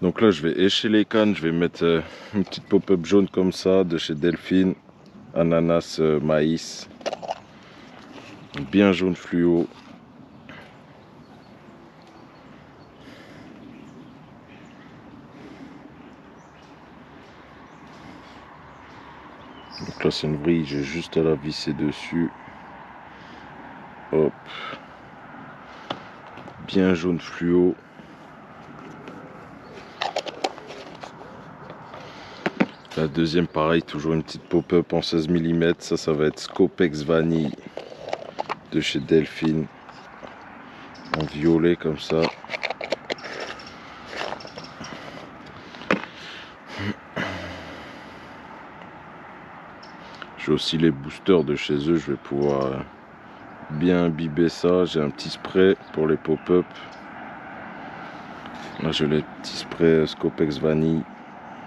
Donc là je vais écher les cannes, je vais mettre une petite pop-up jaune comme ça de chez Delphine, ananas maïs, bien jaune fluo. Donc là c'est une vrille, j'ai juste à la visser dessus. Hop, bien jaune fluo. La deuxième pareil, toujours une petite pop-up en 16 mm, ça va être Scopex Vanille de chez Delphine, en violet comme ça. J'ai aussi les boosters de chez eux, je vais pouvoir bien imbiber ça. J'ai un petit spray pour les pop-up. Là j'ai les petits sprays Scopex Vanille.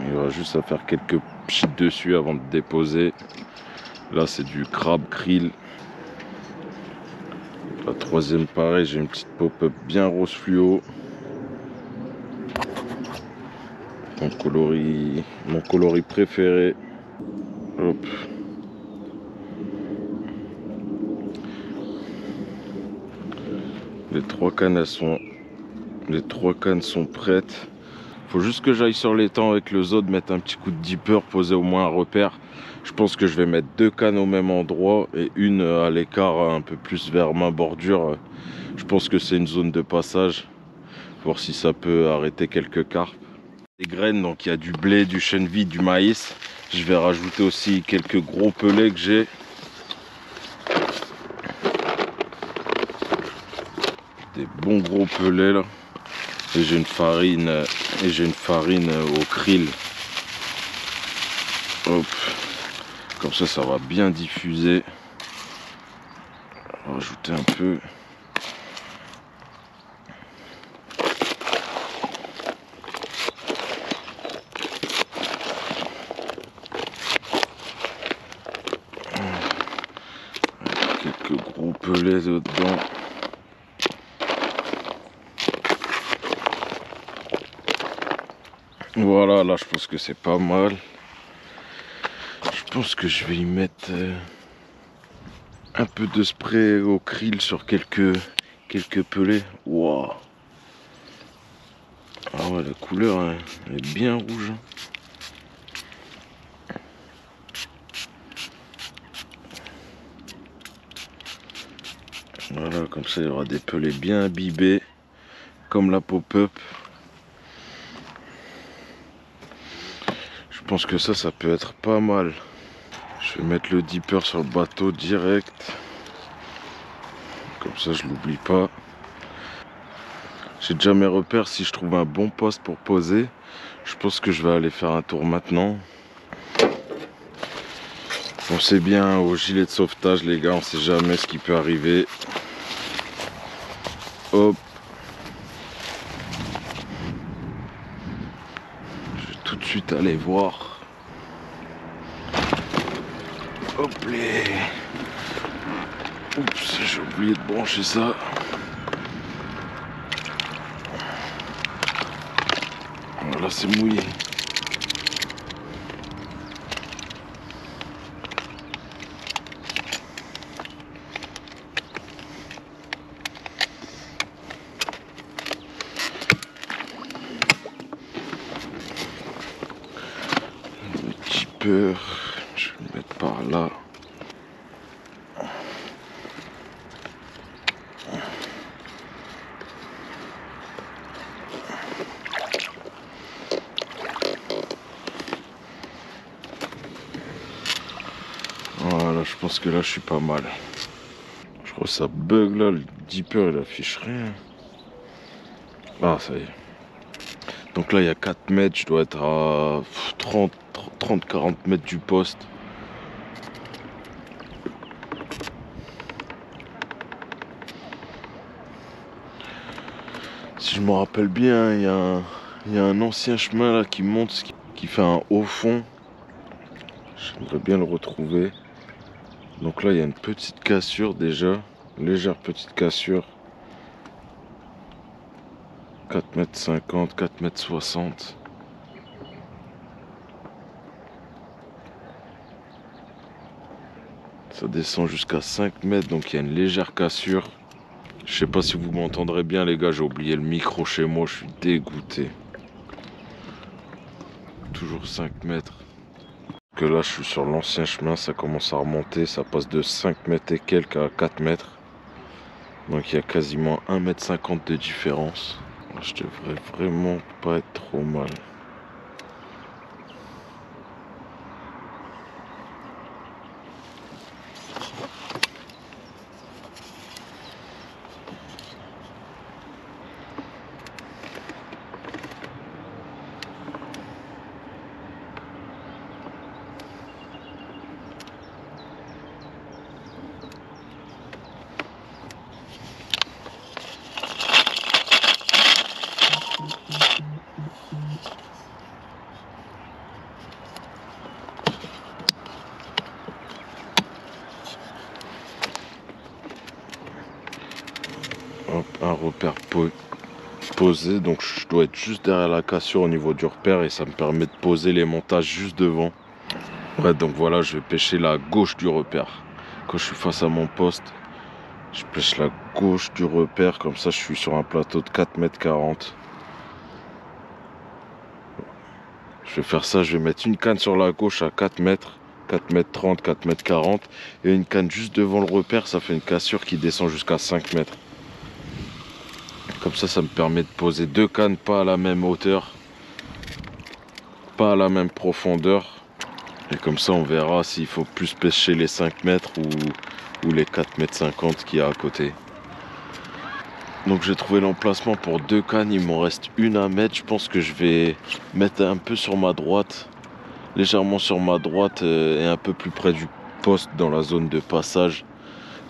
Il y aura juste à faire quelques pchits dessus avant de déposer. Là c'est du crabe krill. La troisième pareil, j'ai une petite pop-up bien rose fluo. Mon coloris préféré. Hop. Les trois cannes sont prêtes. Faut juste que j'aille sur l'étang avec le Zod, mettre un petit coup de dipper, poser au moins un repère. Je pense que je vais mettre 2 cannes au même endroit et une à l'écart un peu plus vers ma bordure. Je pense que c'est une zone de passage. Voir si ça peut arrêter quelques carpes. Des graines, donc il y a du blé, du chènevis, du maïs. Je vais rajouter aussi quelques gros pelets que j'ai. Des bons gros pelets là. Et j'ai une farine au krill. Hop. Comme ça va bien diffuser. On va rajouter un peu. Quelques gros pelets dedans. Voilà, là je pense que c'est pas mal. Je pense que je vais y mettre un peu de spray au krill sur quelques pelets. Waouh. Ah ouais, la couleur hein, elle est bien rouge. Voilà, comme ça il y aura des pelets bien imbibés, comme la pop-up. Je pense que ça peut être pas mal. Je vais mettre le dipper sur le bateau direct. Comme ça je l'oublie pas. J'ai déjà mes repères, si je trouve un bon poste pour poser, je pense que je vais aller faire un tour maintenant. Pensez bien au gilet de sauvetage les gars, on sait jamais ce qui peut arriver. Hop. Je vais tout de suite aller voir. Hop les. Oups, j'ai oublié de brancher ça. Voilà, c'est mouillé. Le dipper, je vais le mettre par là. Voilà, je pense que là je suis pas mal. Je crois que ça bug là, le dipper il affiche rien. Ah ça y est. Donc là il y a 4 mètres, je dois être à 30-40 mètres du poste. Si je me rappelle bien, il y a un ancien chemin là qui monte, qui fait un haut fond. J'aimerais bien le retrouver. Donc là il y a une petite cassure déjà, légère petite cassure. 4,50 m, 4,60 m. Ça descend jusqu'à 5 mètres, donc il y a une légère cassure. Je sais pas si vous m'entendrez bien les gars, j'ai oublié le micro chez moi, je suis dégoûté. Toujours 5 mètres. Que là je suis sur l'ancien chemin, ça commence à remonter, ça passe de 5 mètres et quelques à 4 mètres. Donc il y a quasiment 1,50 m de différence. Je devrais vraiment pas être trop mal. Hop, un repère posé, donc je dois être juste derrière la cassure au niveau du repère et ça me permet de poser les montages juste devant. Ouais, donc voilà, je vais pêcher la gauche du repère. Quand je suis face à mon poste, je pêche la gauche du repère, comme ça je suis sur un plateau de 4,40 m. Je vais faire ça, je vais mettre une canne sur la gauche à 4 mètres, 4,30 m, 4,40 m, et une canne juste devant le repère, ça fait une cassure qui descend jusqu'à 5 mètres. Comme ça me permet de poser deux cannes pas à la même hauteur, pas à la même profondeur. Et comme ça on verra s'il faut plus pêcher les 5 mètres ou les 4,50 m qu'il y a à côté. Donc j'ai trouvé l'emplacement pour deux cannes, il m'en reste une à mettre. Je pense que je vais mettre un peu sur ma droite, légèrement sur ma droite et un peu plus près du poste dans la zone de passage.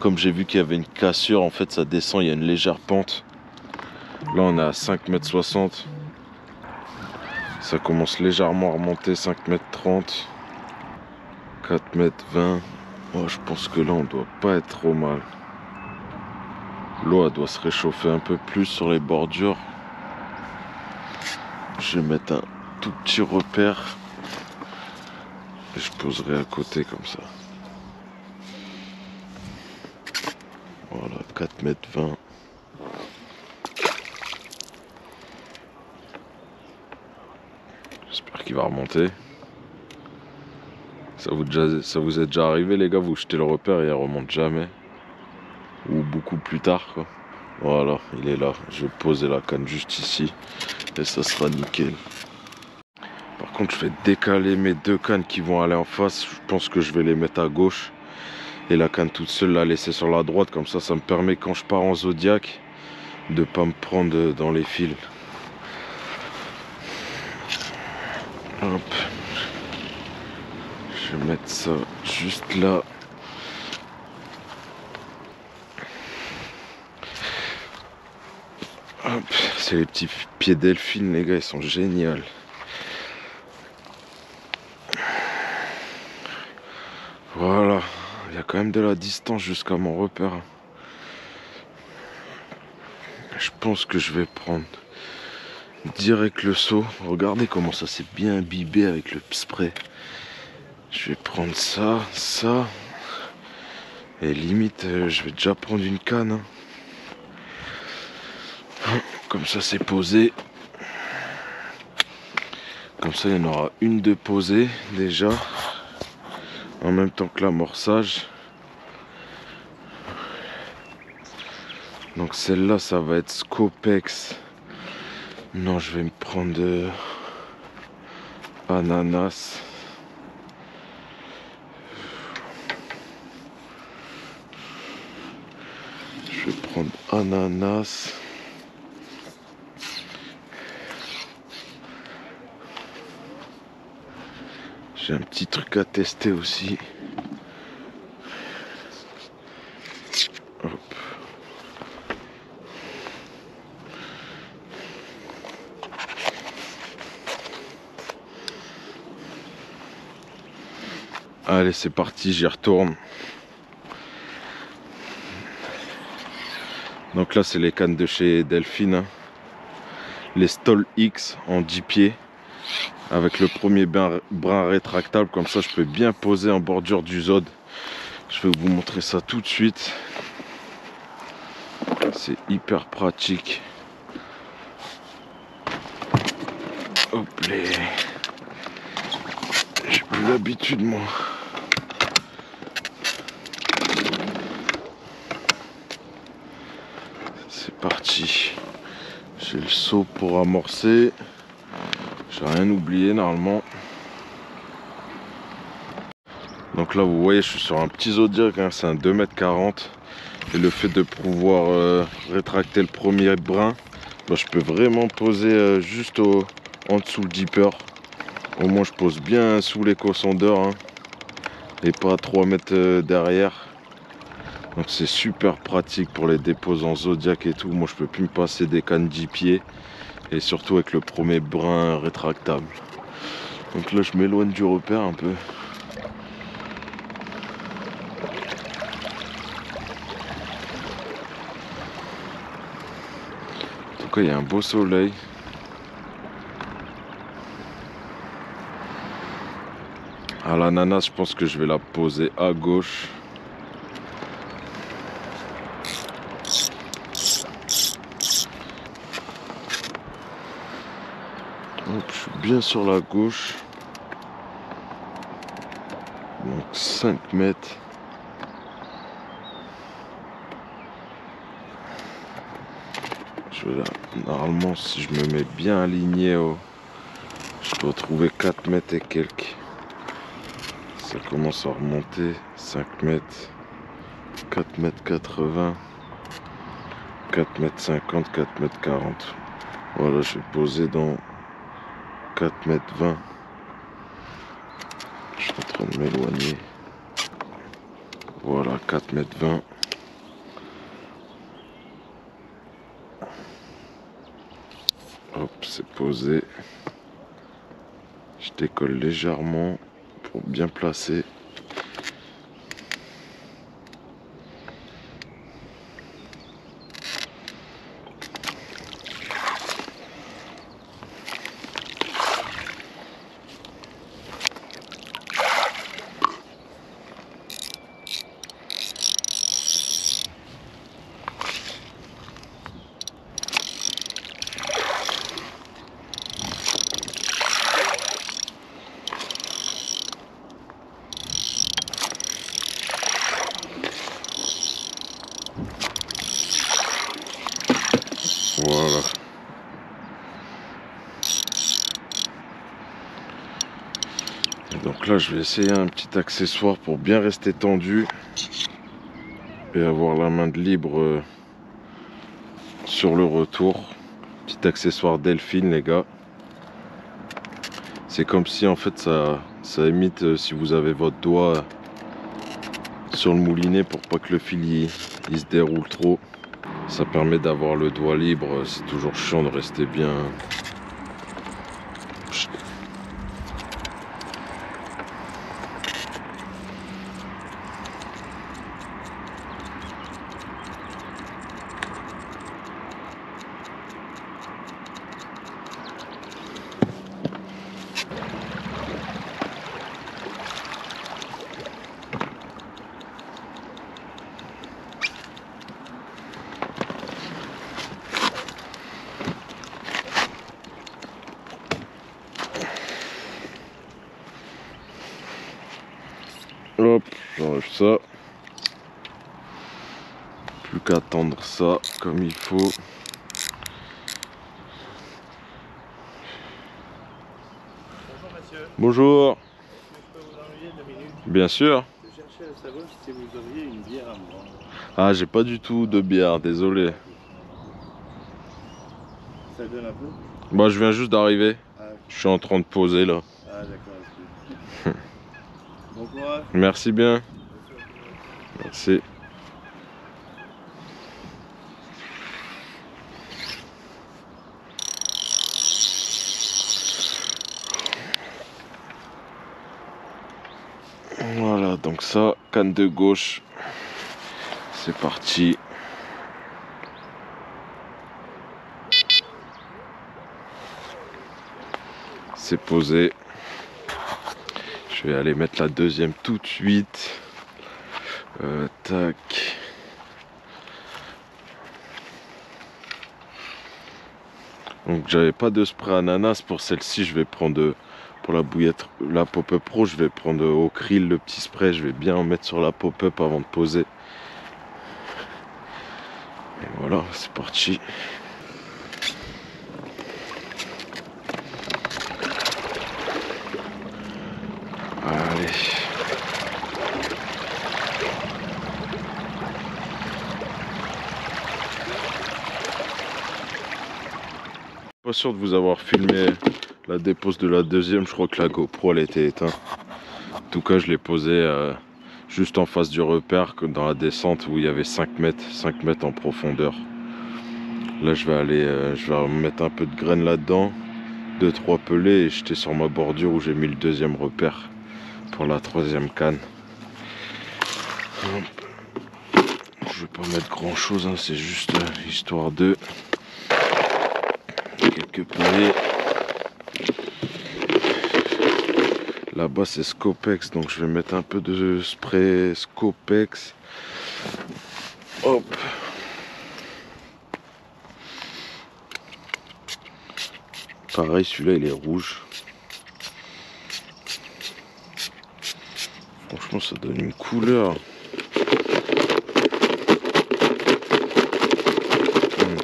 Comme j'ai vu qu'il y avait une cassure, en fait ça descend, il y a une légère pente. Là on est à 5,60 m. Ça commence légèrement à remonter, 5,30 m, 4,20 m. Oh, je pense que là on doit pas être trop mal. L'eau doit se réchauffer un peu plus sur les bordures. Je vais mettre un tout petit repère et je poserai à côté comme ça. Voilà, 4,20 m. J'espère qu'il va remonter. Ça vous est déjà arrivé les gars, vous jetez le repère et il remonte jamais? Ou beaucoup plus tard quoi. Voilà, il est là. Je vais poser la canne juste ici et ça sera nickel. Par contre, je vais décaler mes deux cannes qui vont aller en face. Je pense que je vais les mettre à gauche. Et la canne toute seule la laisser sur la droite. Comme ça me permet quand je pars en Zodiac de pas me prendre dans les fils. Hop. Je vais mettre ça juste là. Hop. C'est les petits pieds delphines les gars, ils sont géniaux. Voilà, il y a quand même de la distance jusqu'à mon repère. Je pense que je vais prendre direct le seau. Regardez comment ça s'est bien imbibé avec le spray. Je vais prendre ça, ça. Et limite, je vais déjà prendre une canne. Comme ça, c'est posé. Comme ça, il y en aura une de posée déjà. En même temps que l'amorçage. Donc celle-là, ça va être Scopex. Non, je vais me prendre ananas. Je vais prendre ananas. J'ai un petit truc à tester aussi. Hop. Allez, c'est parti, j'y retourne. Donc là, c'est les cannes de chez Delphine. les Stoll X en 10 pieds avec le premier brin rétractable, comme ça je peux bien poser en bordure du Zod. Je vais vous montrer ça tout de suite. C'est hyper pratique. Hop là. J'ai plus l'habitude moi. C'est parti. J'ai le seau pour amorcer. J'ai rien oublié normalement. Donc là vous voyez, je suis sur un petit Zodiac, hein, c'est un 2,40 m. Et le fait de pouvoir rétracter le premier brin, bah, je peux vraiment poser juste en dessous le dipper. Au moins je pose bien sous l'éco-sondeur, hein, et pas à 3 mètres derrière. Donc c'est super pratique pour les dépôts en Zodiac et tout. Moi je peux plus me passer des cannes 10 pieds. Et surtout avec le premier brin rétractable. Donc là je m'éloigne du repère un peu. En tout cas il y a un beau soleil. À l'ananas je pense que je vais la poser à gauche. Hop, je suis bien sur la gauche. Donc 5 mètres. Je vais là, normalement si je me mets bien aligné, je peux trouver 4 mètres et quelques. Ça commence à remonter. 5 mètres. 4 mètres 80. 4 mètres 50, 4 mètres 40. Voilà, je vais poser dans 4 mètres 20. Je suis en train de m'éloigner. Voilà, 4 mètres 20. Hop, c'est posé. Je décolle légèrement pour bien placer. Voilà. Et donc là, je vais essayer un petit accessoire pour bien rester tendu et avoir la main de libre sur le retour. Petit accessoire Delphine, les gars. C'est comme si en fait ça imite si vous avez votre doigt sur le moulinet pour pas que le fil il se déroule trop. Ça permet d'avoir le doigt libre. C'est toujours chiant de rester bien. Hop, j'enlève ça. Plus qu'à tendre ça comme il faut. Bonjour monsieur. Bonjour. Est-ce que je peux vous ennuyer 2 minutes? Bien sûr. Je cherchais à savoir si vous auriez une bière à me vendre. Ah, j'ai pas du tout de bière, désolé. Ça donne un peu? Bah, je viens juste d'arriver. Ah, Je suis en train de poser là. ah d'accord, excuse. Bon courage. Merci bien. Merci. Voilà, donc ça, canne de gauche. C'est parti. C'est posé. Je vais aller mettre la deuxième tout de suite. Tac. Donc j'avais pas de spray ananas pour celle-ci. Je vais prendre pour la bouillette, la Pop-Up Pro. Je vais prendre au krill le petit spray. Je vais bien en mettre sur la Pop-Up avant de poser. Et voilà, c'est parti. Allez. Pas sûr de vous avoir filmé la dépose de la deuxième. Je crois que la GoPro elle était éteinte. En tout cas, je l'ai posée juste en face du repère, dans la descente où il y avait 5 mètres en profondeur. Là, je vais aller, je vais mettre un peu de graines là-dedans, 2-3 pelés, et jeter sur ma bordure où j'ai mis le deuxième repère pour la troisième canne. Je vais pas mettre grand chose, hein, c'est juste histoire de quelques pelés. Là-bas c'est Scopex, donc je vais mettre un peu de spray Scopex. Hop. Pareil, celui-là il est rouge. Franchement ça donne une couleur.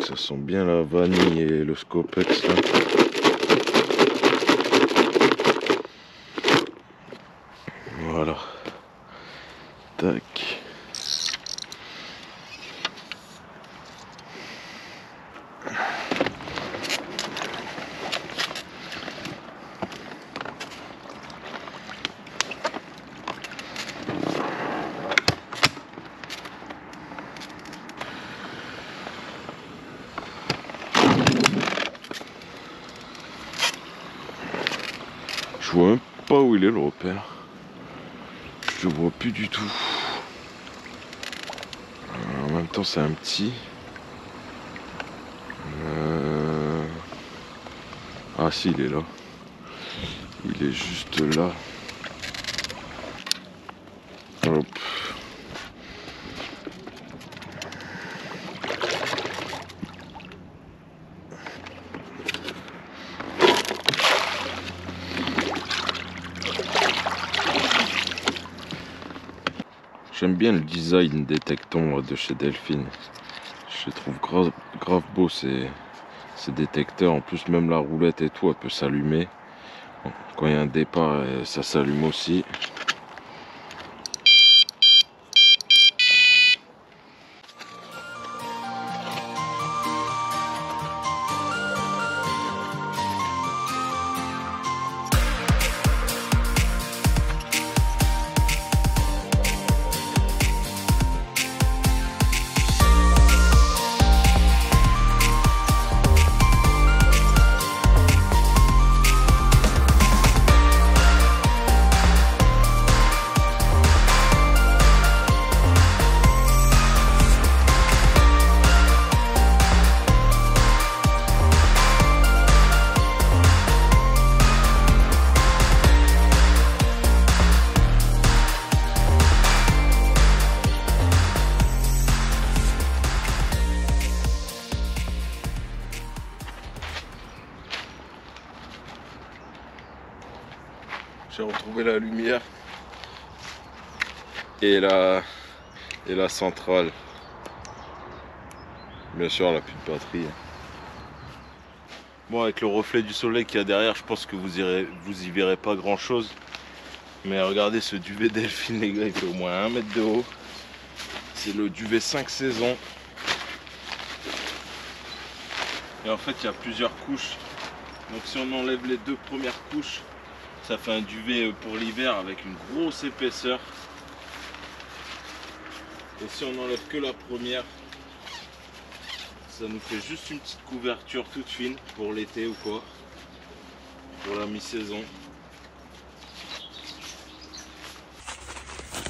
Ça sent bien la vanille et le Scopex là. Voilà. Tac. Je vois même pas où il est le repère. Je le vois plus du tout. En même temps c'est un petit. Ah si, il est là. Il est juste là. Hop. J'aime bien le design des tectons de chez Delphine. Je les trouve grave beau ces détecteurs. En plus, même la roulette et tout, elle peut s'allumer. Bon, quand il y a un départ, ça s'allume aussi. J'ai retrouvé la lumière et la centrale. Bien sûr, elle n'a plus de batterie. Bon, avec le reflet du soleil qu'il y a derrière, je pense que vous y verrez pas grand chose. Mais regardez ce duvet Delphine, les gars, il fait au moins 1 mètre de haut. C'est le duvet 5 saisons. Et en fait, il y a plusieurs couches. Donc si on enlève les 2 premières couches, ça fait un duvet pour l'hiver avec une grosse épaisseur. Et si on enlève que la première, ça nous fait juste une petite couverture toute fine pour l'été ou quoi, pour la mi-saison.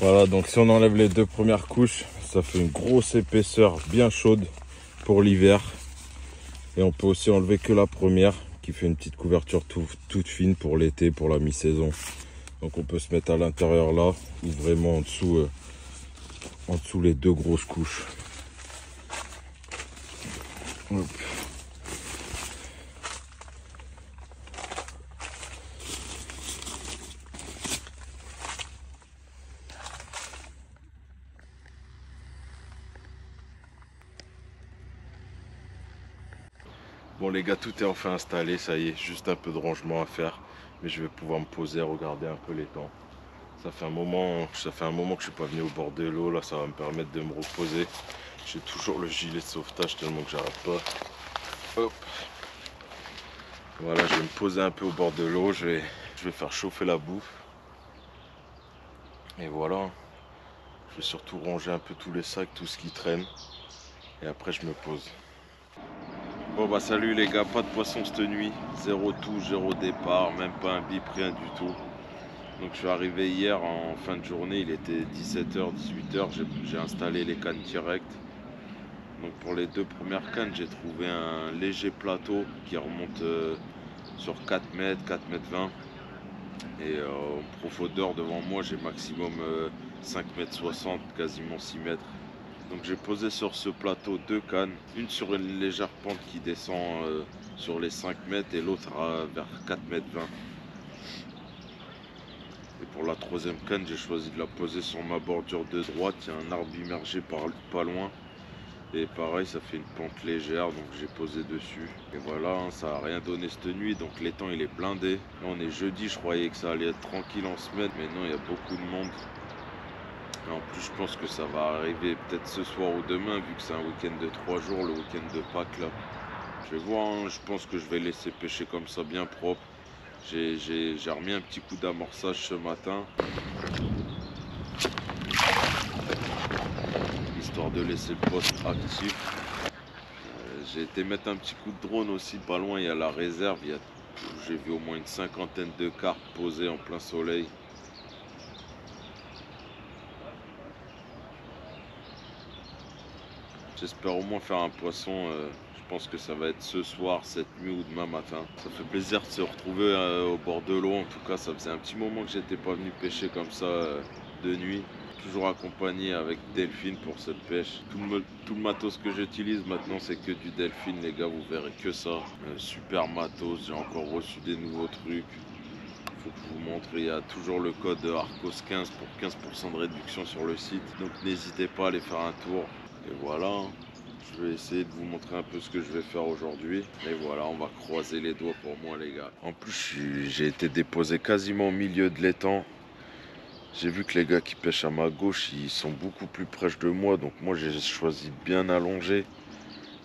Voilà, donc si on enlève les 2 premières couches, ça fait une grosse épaisseur bien chaude pour l'hiver. Et on peut aussi enlever que la première, qui qui fait une petite couverture toute fine pour l'été, pour la mi-saison. Donc on peut se mettre à l'intérieur là, ou vraiment en dessous les deux grosses couches. Hop. Bon les gars, tout est enfin installé, ça y est, juste un peu de rangement à faire. Mais je vais pouvoir me poser, regarder un peu les temps. Ça fait un moment que je suis pas venu au bord de l'eau, là ça va me permettre de me reposer. J'ai toujours le gilet de sauvetage tellement que j'arrête pas. Hop. Voilà, je vais me poser un peu au bord de l'eau, je vais faire chauffer la bouffe. Et voilà. Je vais surtout ranger un peu tous les sacs, tout ce qui traîne. Et après je me pose. Bon bah salut les gars, pas de poisson cette nuit. Zéro touche, zéro départ, même pas un bip, rien du tout. Donc je suis arrivé hier en fin de journée, il était 17h, 18h, j'ai installé les cannes directes. Donc pour les deux premières cannes, j'ai trouvé un léger plateau qui remonte sur 4 mètres, 4 mètres 20. Et en profondeur devant moi, j'ai maximum 5 mètres 60, quasiment 6 mètres. Donc j'ai posé sur ce plateau deux cannes, une sur une légère pente qui descend sur les 5 mètres et l'autre vers 4 mètres 20. Et pour la troisième canne, j'ai choisi de la poser sur ma bordure de droite. Il y a un arbre immergé pas loin. Et pareil, ça fait une pente légère, donc j'ai posé dessus. Et voilà, hein, ça n'a rien donné cette nuit, donc l'étang il est blindé. Là on est jeudi, je croyais que ça allait être tranquille en semaine, mais non, il y a beaucoup de monde. Et en plus, je pense que ça va arriver peut-être ce soir ou demain, vu que c'est un week-end de 3 jours, le week-end de Pâques là. Je vais voir, hein, je pense que je vais laisser pêcher comme ça, bien propre. J'ai remis un petit coup d'amorçage ce matin, histoire de laisser le poste actif. J'ai été mettre un petit coup de drone aussi, pas loin, il y a la réserve. J'ai vu au moins une cinquantaine de carpes posées en plein soleil. J'espère au moins faire un poisson. Je pense que ça va être ce soir, cette nuit ou demain matin. Ça fait plaisir de se retrouver au bord de l'eau. En tout cas, ça faisait un petit moment que j'étais pas venu pêcher comme ça de nuit. Toujours accompagné avec Delphine pour cette pêche. Tout le matos que j'utilise maintenant, c'est que du Delphine, les gars, vous verrez que ça. Super matos, j'ai encore reçu des nouveaux trucs. Faut que je vous montre, il y a toujours le code ARCOS15 pour 15% de réduction sur le site. Donc n'hésitez pas à aller faire un tour. Et voilà, je vais essayer de vous montrer un peu ce que je vais faire aujourd'hui. Et voilà, on va croiser les doigts pour moi les gars. En plus, j'ai été déposé quasiment au milieu de l'étang. J'ai vu que les gars qui pêchent à ma gauche, ils sont beaucoup plus proches de moi. Donc moi, j'ai choisi de bien allonger.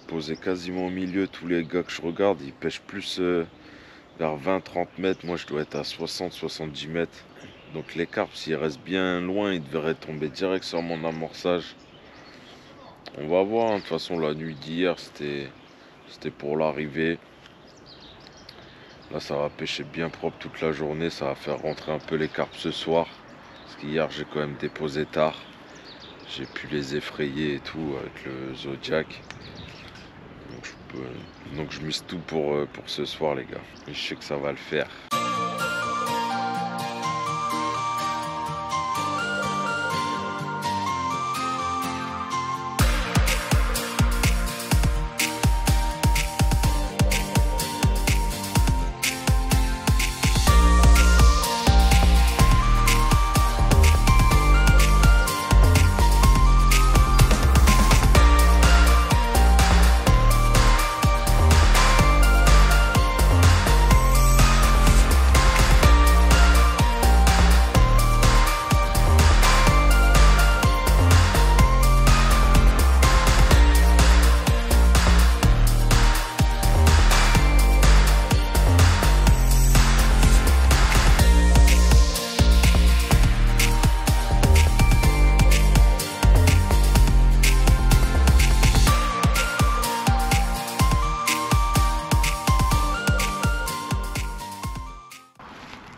Posé quasiment au milieu. Tous les gars que je regarde, ils pêchent plus vers 20-30 mètres. Moi, je dois être à 60-70 mètres. Donc les carpes, s'ils restent bien loin, ils devraient tomber direct sur mon amorçage. On va voir, hein. De toute façon la nuit d'hier c'était pour l'arrivée. Là ça va pêcher bien propre toute la journée, ça va faire rentrer un peu les carpes ce soir. Parce qu'hier j'ai quand même déposé tard. J'ai pu les effrayer et tout avec le Zodiac. Donc je mise tout pour ce soir les gars. Et je sais que ça va le faire.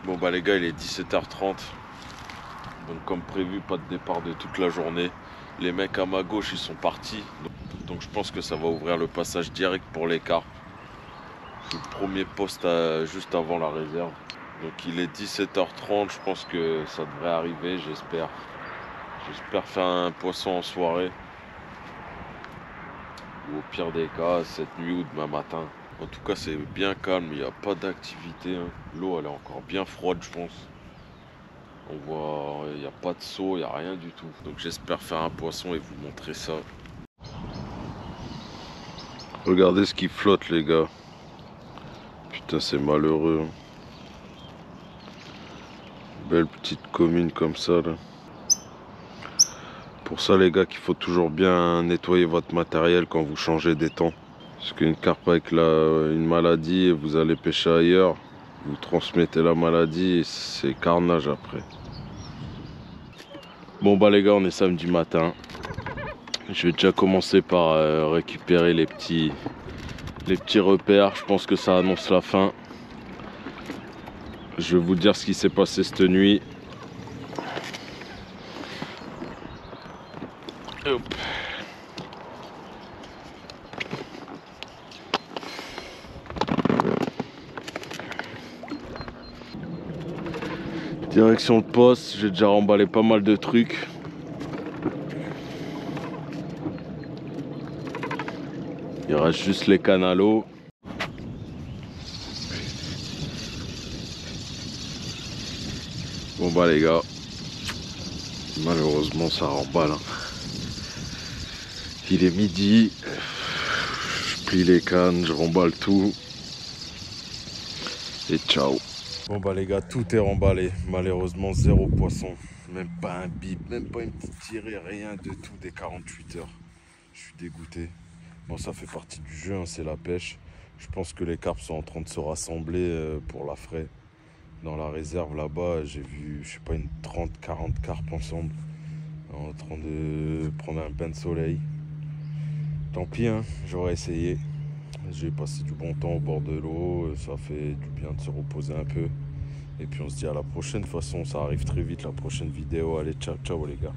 Bon bah les gars, il est 17h30. Donc comme prévu, pas de départ de toute la journée. Les mecs à ma gauche, ils sont partis. Donc je pense que ça va ouvrir le passage direct pour les carpes. J'ai le premier poste juste avant la réserve. Donc il est 17h30, je pense que ça devrait arriver, j'espère. J'espère faire un poisson en soirée. Ou au pire des cas, cette nuit ou demain matin. En tout cas, c'est bien calme, il n'y a pas d'activité. Hein. L'eau, elle est encore bien froide, je pense. On voit, il n'y a pas de seau, il n'y a rien du tout. Donc j'espère faire un poisson et vous montrer ça. Regardez ce qui flotte, les gars. Putain, c'est malheureux. Hein. Belle petite commune comme ça, là. Pour ça, les gars, qu'il faut toujours bien nettoyer votre matériel quand vous changez d'étang. Parce qu'une carpe avec une maladie et vous allez pêcher ailleurs, vous transmettez la maladie et c'est carnage après. Bon bah les gars, on est samedi matin. Je vais déjà commencer par récupérer les petits repères. Je pense que ça annonce la fin. Je vais vous dire ce qui s'est passé cette nuit. Hop. Direction le poste, j'ai déjà remballé pas mal de trucs. Il reste juste les cannes à l'eau. Bon bah les gars, malheureusement ça remballe. Hein. Il est midi, je plie les cannes, je remballe tout. Et ciao. Bon bah les gars, tout est remballé. Malheureusement, zéro poisson. Même pas un bip, même pas une petite tirée, rien de tout des 48 heures. Je suis dégoûté. Bon, ça fait partie du jeu, hein, c'est la pêche. Je pense que les carpes sont en train de se rassembler pour la fraie. Dans la réserve là-bas, j'ai vu, je sais pas, une 30-40 carpes ensemble. En train de prendre un bain de soleil. Tant pis, hein, j'aurais essayé. J'ai passé du bon temps au bord de l'eau, ça fait du bien de se reposer un peu. Et puis on se dit à la prochaine, de toute façon ça arrive très vite la prochaine vidéo. Allez, ciao ciao les gars.